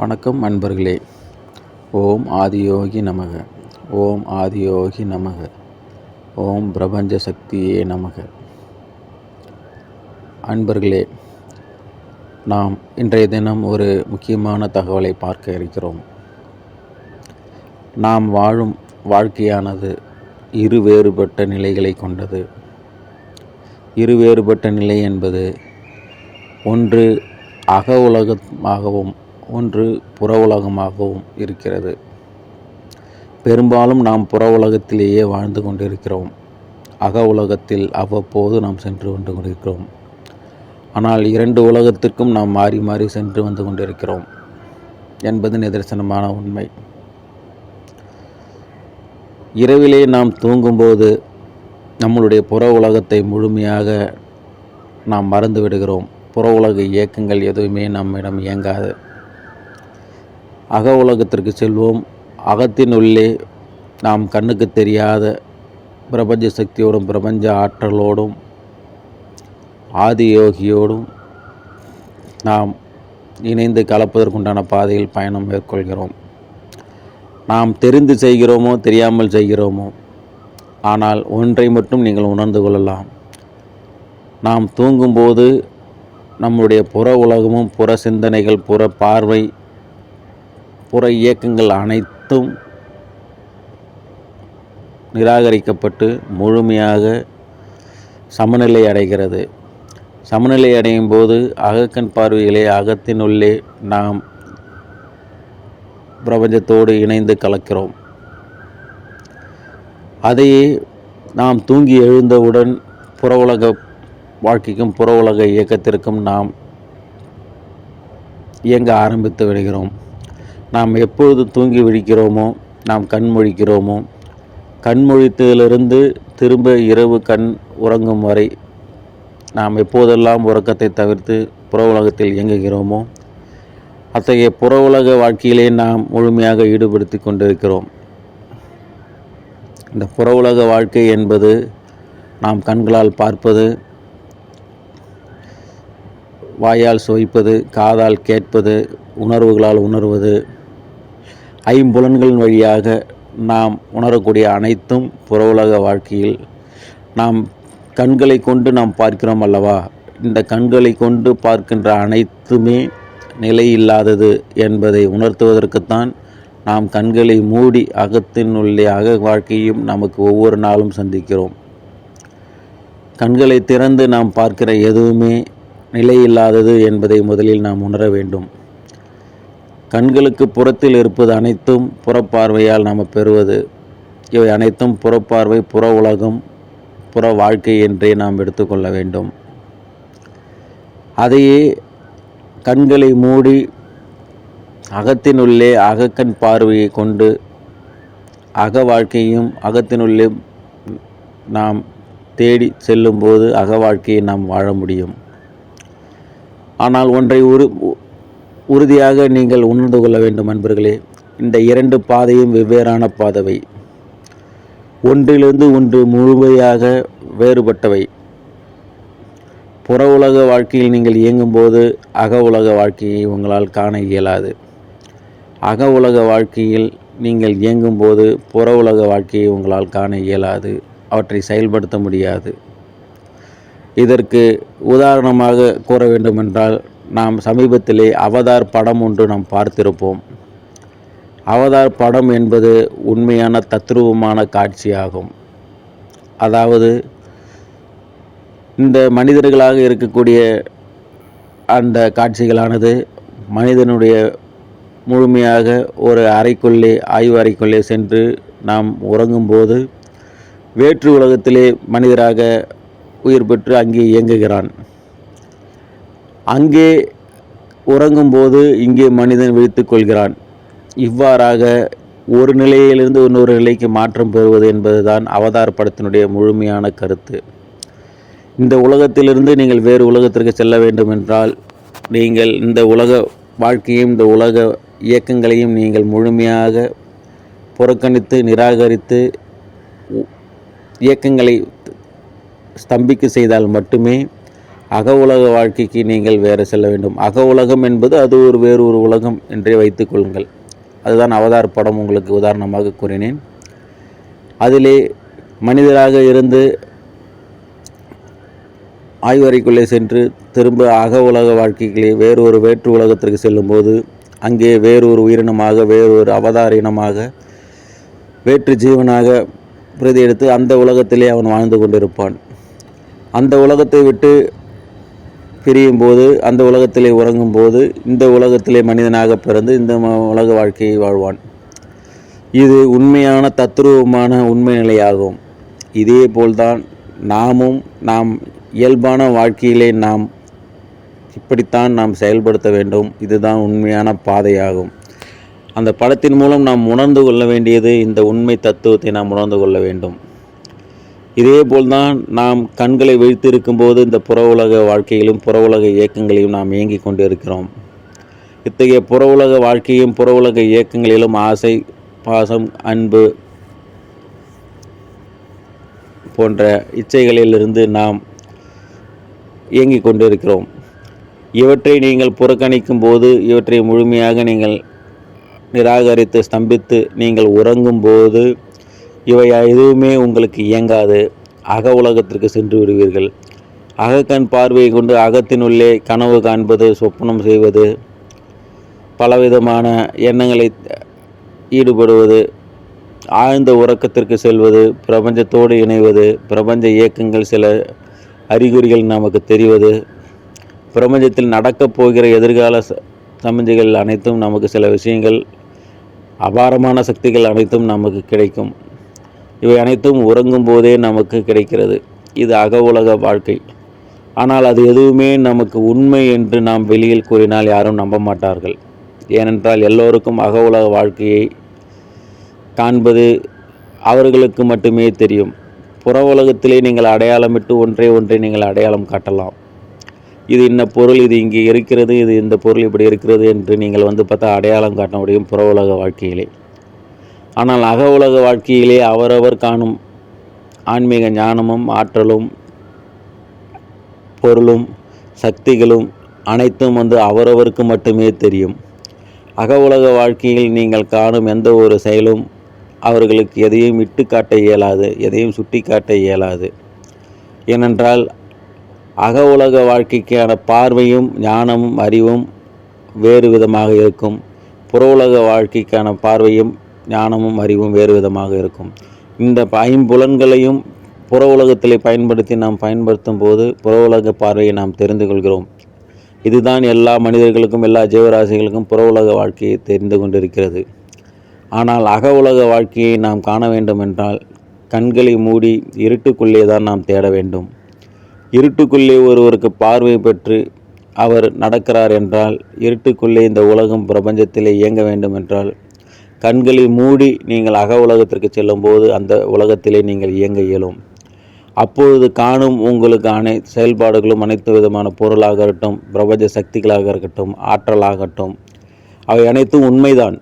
வணக்கம் அன்பர்களே. ஓம் ஆதியோகி நமக. ஓம் ஆதியோகி நமக. ஓம் பிரபஞ்ச சக்தியே நமக. அன்பர்களே, நாம் இன்றைய தினம் ஒரு முக்கியமான தகவலை பார்க்க இருக்கிறோம். நாம் வாழும் வாழ்க்கையானது இரு வேறுபட்ட நிலைகளை கொண்டது. இரு வேறுபட்ட நிலை என்பது ஒன்று அக உலகமாகவும் ஒன்று புற உலகமாகவும் இருக்கிறது. பெரும்பாலும் நாம் புற உலகத்திலேயே வாழ்ந்து கொண்டிருக்கிறோம். அக உலகத்தில் அவ்வப்போது நாம் சென்று வந்து கொண்டிருக்கிறோம். ஆனால் இரண்டு உலகத்திற்கும் நாம் மாறி மாறி சென்று வந்து கொண்டிருக்கிறோம் என்பது நிதர்சனமான உண்மை. இரவிலே நாம் தூங்கும்போது நம்மளுடைய புற உலகத்தை முழுமையாக நாம் மறந்து விடுகிறோம். புற உலக இயக்கங்கள் எதுவுமே நம்மிடம் இயங்காது. அக உலகத்திற்கு செல்வோம். அகத்தின் உள்ளே நாம் கண்ணுக்கு தெரியாத பிரபஞ்ச சக்தியோடும் பிரபஞ்ச ஆற்றலோடும் ஆதியோகியோடும் நாம் இணைந்து கலப்பதற்குண்டான பாதையில் பயணம் மேற்கொள்கிறோம். நாம் தெரிந்து செய்கிறோமோ தெரியாமல் செய்கிறோமோ, ஆனால் ஒன்றை மட்டும் நீங்கள் உணர்ந்து கொள்ளலாம். நாம் தூங்கும்போது நம்முடைய புற உலகமும் புற சிந்தனைகள், புற பார்வை, புற இயக்கங்கள் அனைத்தும் நிராகரிக்கப்பட்டு முழுமையாக சமநிலை அடைகிறது. சமநிலை அடையும் போது அகக்கண் பார்வையிலே அகத்தினுள்ளே நாம் பிரபஞ்சத்தோடு இணைந்து கலக்கிறோம். அதையே நாம் தூங்கி எழுந்தவுடன் புற உலக வாழ்க்கைக்கும் புற உலக இயக்கத்திற்கும் நாம் இயங்க ஆரம்பித்து விடுகிறோம். நாம் எப்பொழுது தூங்கி விழிக்கிறோமோ, நாம் கண்மொழிக்கிறோமோ, கண்மொழித்ததிலிருந்து திரும்ப இரவு கண் உறங்கும் வரை நாம் எப்போதெல்லாம் உறக்கத்தை தவிர்த்து புற உலகத்தில் இயங்குகிறோமோ, அத்தகைய புற உலக வாழ்க்கையிலே நாம் முழுமையாக ஈடுபடுத்தி கொண்டிருக்கிறோம். இந்த புற உலக வாழ்க்கை என்பது நாம் கண்களால் பார்ப்பது, வாயால் சுவைப்பது, காதால் கேட்பது, உணர்வுகளால் உணர்வது, ஐம்புலன்களின் வழியாக நாம் உணரக்கூடிய அனைத்தும் புற உலக வாழ்க்கையில் நாம் கண்களை கொண்டு நாம் பார்க்கிறோம் அல்லவா? இந்த கண்களை கொண்டு பார்க்கின்ற அனைத்துமே நிலை இல்லாதது என்பதை உணர்த்துவதற்குத்தான் நாம் கண்களை மூடி அகத்தினுள்ளே அக வாழ்க்கையும் நமக்கு ஒவ்வொரு நாளும் சந்திக்கிறோம். கண்களை திறந்து நாம் பார்க்கிற எதுவுமே நிலை இல்லாதது என்பதை முதலில் நாம் உணர வேண்டும். கண்களுக்கு புறத்தில் இருப்பது அனைத்தும் புறப்பார்வையால் நாம் பெறுவது. இவை அனைத்தும் புறப்பார்வை, புற உலகம், புற வாழ்க்கை என்றே நாம் எடுத்துக்கொள்ள வேண்டும். அதையே கண்களை மூடி அகத்தினுள்ளே அகக்கண் பார்வையை கொண்டு அக வாழ்க்கையும் அகத்தினுள்ளே நாம் தேடி செல்லும்போது அக வாழ்க்கையை நாம் வாழ முடியும். ஆனால் ஒன்றை உறுதியாக நீங்கள் உணர்ந்து கொள்ள வேண்டும் அன்பர்களே. இந்த இரண்டு பாதையும் வெவ்வேறான பாதைவை, ஒன்றிலிருந்து ஒன்று முழுமையாக வேறுபட்டவை. புற உலக வாழ்க்கையில் நீங்கள் இயங்கும்போது அக உலக வாழ்க்கையை உங்களால் காண இயலாது. அக உலக வாழ்க்கையில் நீங்கள் இயங்கும்போது புற உலக வாழ்க்கையை உங்களால் காண இயலாது. அவற்றை செயல்படுத்த முடியாது. இதற்கு உதாரணமாக கூற வேண்டுமென்றால், நாம் சமீபத்திலே அவதார் படம் ஒன்று நாம் பார்த்திருப்போம். அவதார் படம் என்பது உண்மையான தத்ரூபமான காட்சியாகும். அதாவது இந்த மனிதர்களாக இருக்கக்கூடிய அந்த காட்சிகளானது மனிதனுடைய முழுமையாக ஒரு அறைக்குள்ளே, ஆய்வு அறைக்குள்ளே சென்று நாம் உறங்கும்போது வேற்று உலகத்திலே மனிதராக உயிர் பெற்று அங்கே இயங்குகிறான். அங்கே உறங்கும்போது இங்கே மனிதன் விழித்து கொள்கிறான். இவ்வாறாக ஒரு நிலையிலிருந்து இன்னொரு நிலைக்கு மாற்றம் பெறுவது என்பதுதான் அவதார் படத்தினுடைய முழுமையான கருத்து. இந்த உலகத்திலிருந்து நீங்கள் வேறு உலகத்திற்கு செல்ல வேண்டும் என்றால், நீங்கள் இந்த உலக வாழ்க்கையும் இந்த உலக இயக்கங்களையும் நீங்கள் முழுமையாக புறக்கணித்து நிராகரித்து இயக்கங்களை ஸ்தம்பிக்க செய்தால் மட்டுமே அக உலக வாழ்க்கைக்கு நீங்கள் வேறு செல்ல வேண்டும். அக உலகம் என்பது அது வேறு ஒரு உலகம் என்றே வைத்துக் கொள்ளுங்கள். அதுதான் அவதார் படம் உங்களுக்கு உதாரணமாக கூறினேன். அதிலே மனிதராக இருந்து ஆய்வறைக்குள்ளே சென்று திரும்ப அக உலக வாழ்க்கைகளே வேற்று உலகத்திற்கு செல்லும்போது அங்கே வேறொரு உயிரினமாக வேறொரு அவதார இனமாக வேற்று ஜீவனாக பிரதி எடுத்து அந்த உலகத்திலே அவன் வாழ்ந்து கொண்டிருப்பான். அந்த உலகத்தை விட்டு பிரியும் போது, அந்த உலகத்திலே உறங்கும் போது இந்த உலகத்திலே மனிதனாக பிறந்து இந்த உலக வாழ்க்கையை வாழ்வான். இது உண்மையான தத்ரூபமான உண்மை நிலையாகும். இதே போல்தான் நாம் இயல்பான வாழ்க்கையிலே இப்படித்தான் நாம் செயல்படுத்த வேண்டும். இதுதான் உண்மையான பாதையாகும். அந்த படத்தின் மூலம் நாம் உணர்ந்து கொள்ள வேண்டியது இந்த உண்மை தத்துவத்தை நாம் உணர்ந்து கொள்ள வேண்டும். இதே போல்தான் நாம் கண்களை விழித்திருக்கும் போது இந்த புற உலக வாழ்க்கையிலும் புற உலக இயக்கங்களையும் நாம் இயங்கிக் கொண்டிருக்கிறோம். இத்தகைய புற உலக வாழ்க்கையும் புற உலக இயக்கங்களிலும் ஆசை, பாசம், அன்பு போன்ற இச்சைகளிலிருந்து நாம் இயங்கிக் கொண்டிருக்கிறோம். இவற்றை நீங்கள் புறக்கணிக்கும் போது, இவற்றை முழுமையாக நீங்கள் நிராகரித்து ஸ்தம்பித்து நீங்கள் உறங்கும் போது இவை எதுவுமே உங்களுக்கு இயங்காது. அக உலகத்திற்கு சென்று விடுவீர்கள். அகக்கண் பார்வையை கொண்டு அகத்தினுள்ளே கனவு காண்பது, சொப்பனம் செய்வது, பலவிதமான எண்ணங்களை ஈடுபடுவது, ஆழ்ந்த உறக்கத்திற்கு செல்வது, பிரபஞ்சத்தோடு இணைவது, பிரபஞ்ச இயக்கங்கள் சில அறிகுறிகள் நமக்கு தெரிவது, பிரபஞ்சத்தில் நடக்கப் போகிற எதிர்கால சமிஞ்சைகள் அனைத்தும் நமக்கு சில விஷயங்கள், அபாரமான சக்திகள் அனைத்தும் நமக்கு கிடைக்கும். இவை அனைத்தும் உறங்கும் போதே நமக்கு கிடைக்கிறது. இது அக உலக வாழ்க்கை. ஆனால் அது எதுவுமே நமக்கு உண்மை என்று நாம் வெளியில் கூறினால் யாரும் நம்ப மாட்டார்கள். ஏனென்றால் எல்லோருக்கும் அக உலக வாழ்க்கையை காண்பது அவர்களுக்கு மட்டுமே தெரியும். புற உலகத்திலே நீங்கள் அடையாளமிட்டு ஒன்றை நீங்கள் அடையாளம் காட்டலாம். இது இன்ன பொருள், இது இங்கே இருக்கிறது, இது இந்த பொருள் இப்படி இருக்கிறது என்று நீங்கள் பார்த்தா அடையாளம் காட்ட முடியும் புற உலக வாழ்க்கையிலே. ஆனால் அக உலக வாழ்க்கையிலே அவரவர் காணும் ஆன்மீக ஞானமும் ஆற்றலும் பொருளும் சக்திகளும் அனைத்தும் அவரவருக்கு மட்டுமே தெரியும். அக உலக வாழ்க்கையில் நீங்கள் காணும் எந்த ஒரு செயலும் அவர்களுக்கு எதையும் இட்டு காட்ட இயலாது, எதையும் சுட்டி காட்ட இயலாது. ஏனென்றால் அக உலக வாழ்க்கைக்கான பார்வையும் ஞானமும் அறிவும் வேறு விதமாக இருக்கும். புற உலக வாழ்க்கைக்கான பார்வையும் ஞானமும் அறிவும் வேறு விதமாக இருக்கும். இந்த ஐம்புலன்களையும் புற உலகத்திலே நாம் பயன்படுத்தும் போது புற உலக பார்வையை நாம் தெரிந்து கொள்கிறோம். இதுதான் எல்லா மனிதர்களுக்கும் எல்லா ஜீவராசிகளுக்கும் புற உலக வாழ்க்கையை தெரிந்து கொண்டிருக்கிறது. ஆனால் அக உலக வாழ்க்கையை நாம் காண வேண்டும் என்றால் கண்களை மூடி இருட்டுக்குள்ளே தான் நாம் தேட வேண்டும். இருட்டுக்குள்ளே ஒருவருக்கு பார்வை பெற்று அவர் நடக்கிறார் என்றால், இருட்டுக்குள்ளே இந்த உலகம் பிரபஞ்சத்திலே இயங்க வேண்டும் என்றால் கண்களை மூடி நீங்கள் அக உலகத்திற்கு செல்லும் போது அந்த உலகத்திலே நீங்கள் இயங்க இயலும். அப்பொழுது காணும் உங்களுக்கு செயல்பாடுகளும் அனைத்து விதமான பொருளாக இருக்கட்டும், பிரபஞ்ச சக்திகளாக இருக்கட்டும், ஆற்றலாகட்டும், அவை அனைத்தும் உண்மைதான்.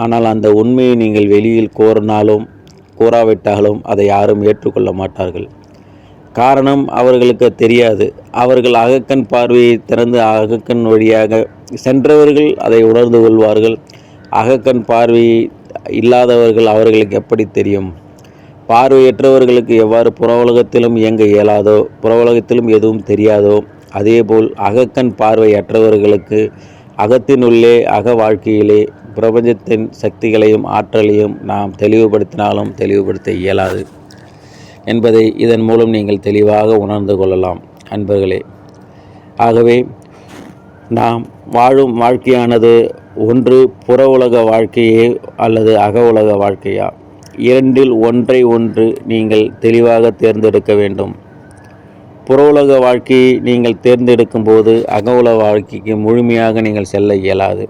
ஆனால் அந்த உண்மையை நீங்கள் வெளியில் கோரினாலும் கூறாவிட்டாலும் அதை யாரும் ஏற்றுக்கொள்ள மாட்டார்கள். காரணம், அவர்களுக்கு தெரியாது. அவர்கள் அகக்கண் பார்வையை திறந்து அகக்கண் வழியாக சென்றவர்கள் அதை உணர்ந்து கொள்வார்கள். அகக்கண் பார்வையை இல்லாதவர்கள் அவர்களுக்கு எப்படி தெரியும்? பார்வையற்றவர்களுக்கு எவ்வாறு புற உலகத்திலும் இயங்க இயலாதோ, புற உலகத்திலும் எதுவும் தெரியாதோ, அதேபோல் அகக்கண் பார்வையற்றவர்களுக்கு அகத்தினுள்ளே அக வாழ்க்கையிலே பிரபஞ்சத்தின் சக்திகளையும் ஆற்றலையும் நாம் தெளிவுபடுத்தினாலும் தெளிவுபடுத்த இயலாது என்பதை இதன் மூலம் நீங்கள் தெளிவாக உணர்ந்து கொள்ளலாம் அன்பர்களே. ஆகவே நாம் வாழும் வாழ்க்கையானது ஒன்று புற உலக வாழ்க்கையே அல்லது அக உலக வாழ்க்கையா, இரண்டில் ஒன்று நீங்கள் தெளிவாக தேர்ந்தெடுக்க வேண்டும். புற உலக வாழ்க்கையை நீங்கள் தேர்ந்தெடுக்கும் போது அக உலக வாழ்க்கைக்கு முழுமையாக நீங்கள் செல்ல இயலாது.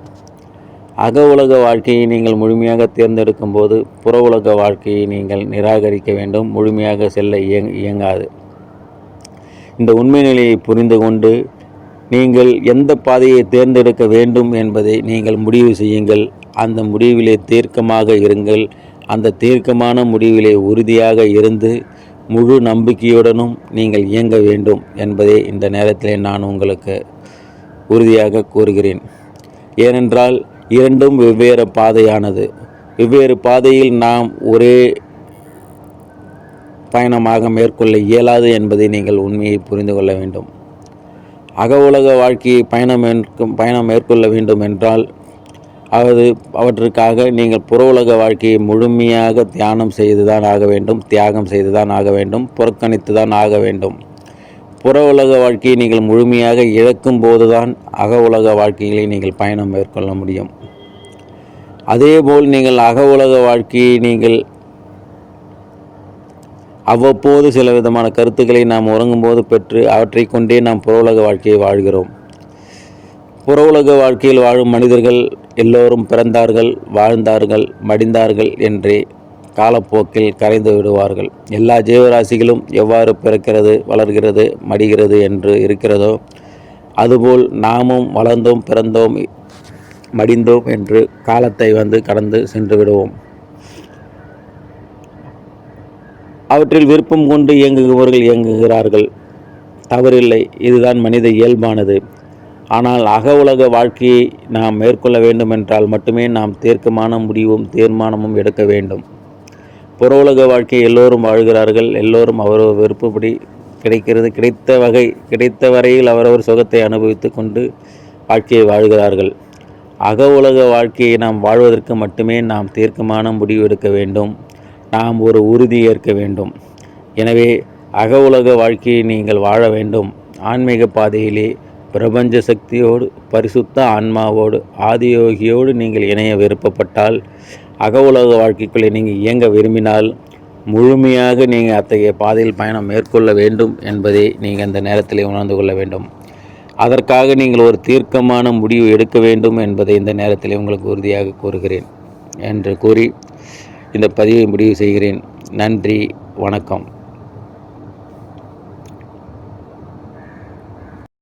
அக உலக வாழ்க்கையை நீங்கள் முழுமையாக தேர்ந்தெடுக்கும் போது புற உலக வாழ்க்கையை நீங்கள் நிராகரிக்க வேண்டும், முழுமையாக செல்ல இயங்காது. இந்த உண்மை நிலையை புரிந்து கொண்டு நீங்கள் எந்த பாதையை தேர்ந்தெடுக்க வேண்டும் என்பதை நீங்கள் முடிவு செய்யுங்கள். அந்த முடிவிலே தீர்க்கமாக இருங்கள். அந்த தீர்க்கமான முடிவிலே உறுதியாக இருந்து முழு நம்பிக்கையுடனும் நீங்கள் இயங்க வேண்டும் என்பதை இந்த நேரத்திலே நான் உங்களுக்கு உறுதியாக கூறுகிறேன். ஏனென்றால் இரண்டும் வெவ்வேறு பாதையானது. வெவ்வேறு பாதையில் நாம் ஒரே பயணமாக மேற்கொள்ள இயலாது என்பதை நீங்கள் உண்மையை புரிந்து கொள்ள வேண்டும். அக உலக வாழ்க்கையை பயணம் மேற்கொள்ள வேண்டும் என்றால் அவற்றுக்காக நீங்கள் புற உலக வாழ்க்கையை முழுமையாக தியாகம் செய்துதான் ஆக வேண்டும், புறக்கணித்துதான் ஆக வேண்டும். புற உலக வாழ்க்கையை நீங்கள் முழுமையாக இழக்கும் போதுதான் அக உலக வாழ்க்கைகளை நீங்கள் பயணம் மேற்கொள்ள முடியும். அதேபோல் நீங்கள் அக உலக வாழ்க்கையை நீங்கள் அவ்வப்போது சில விதமான கருத்துக்களை நாம் உறங்கும்போது பெற்று அவற்றை கொண்டே நாம் புற உலக வாழ்க்கையை வாழ்கிறோம். புற உலக வாழ்க்கையில் வாழும் மனிதர்கள் எல்லோரும் பிறந்தார்கள், வாழ்ந்தார்கள், மடிந்தார்கள் என்றே காலப்போக்கில் கரைந்து விடுவார்கள். எல்லா ஜீவராசிகளும் எவ்வாறு பிறக்கிறது, வளர்கிறது, மடிகிறது என்று இருக்கிறதோ அதுபோல் நாமும் வளர்ந்தோம், பிறந்தோம், மடிந்தோம் என்று காலத்தை கடந்து சென்று விடுவோம். அவற்றில் விருப்பம் கொண்டு இயங்குபவர்கள் இயங்குகிறார்கள், தவறில்லை. இதுதான் மனித இயல்பானது. ஆனால் அக உலக வாழ்க்கையை நாம் மேற்கொள்ள வேண்டுமென்றால் மட்டுமே நாம் தீர்க்கமான முடிவும் தீர்மானமும் எடுக்க வேண்டும். புற உலக வாழ்க்கையை எல்லோரும் வாழ்கிறார்கள். எல்லோரும் அவரவர் விருப்பப்படி கிடைத்த வரையில் அவரவர் சுகத்தை அனுபவித்து கொண்டு வாழ்க்கையை வாழ்கிறார்கள். அக உலக வாழ்க்கையை நாம் வாழ்வதற்கு மட்டுமே நாம் தீர்க்கமான முடிவு எடுக்க வேண்டும். நாம் ஒரு உறுதி ஏற்க வேண்டும். எனவே அக உலக வாழ்க்கையை நீங்கள் வாழ வேண்டும். ஆன்மீக பாதையிலே பிரபஞ்ச சக்தியோடு, பரிசுத்த ஆன்மாவோடு, ஆதியோகியோடு நீங்கள் இணைய விருப்பப்பட்டால், அக உலக வாழ்க்கைக்குள்ளே நீங்கள் இயங்க விரும்பினால் முழுமையாக நீங்கள் அத்தகைய பாதையில் பயணம் மேற்கொள்ள வேண்டும் என்பதை நீங்கள் அந்த நேரத்தில் உணர்ந்து கொள்ள வேண்டும். அதற்காக நீங்கள் ஒரு தீர்க்கமான முடிவு எடுக்க வேண்டும் என்பதை இந்த நேரத்தில் உங்களுக்கு உறுதியாக கூறுகிறேன் என்று கூறி இந்த பதிவை முடிவு செய்கிறேன். நன்றி, வணக்கம்.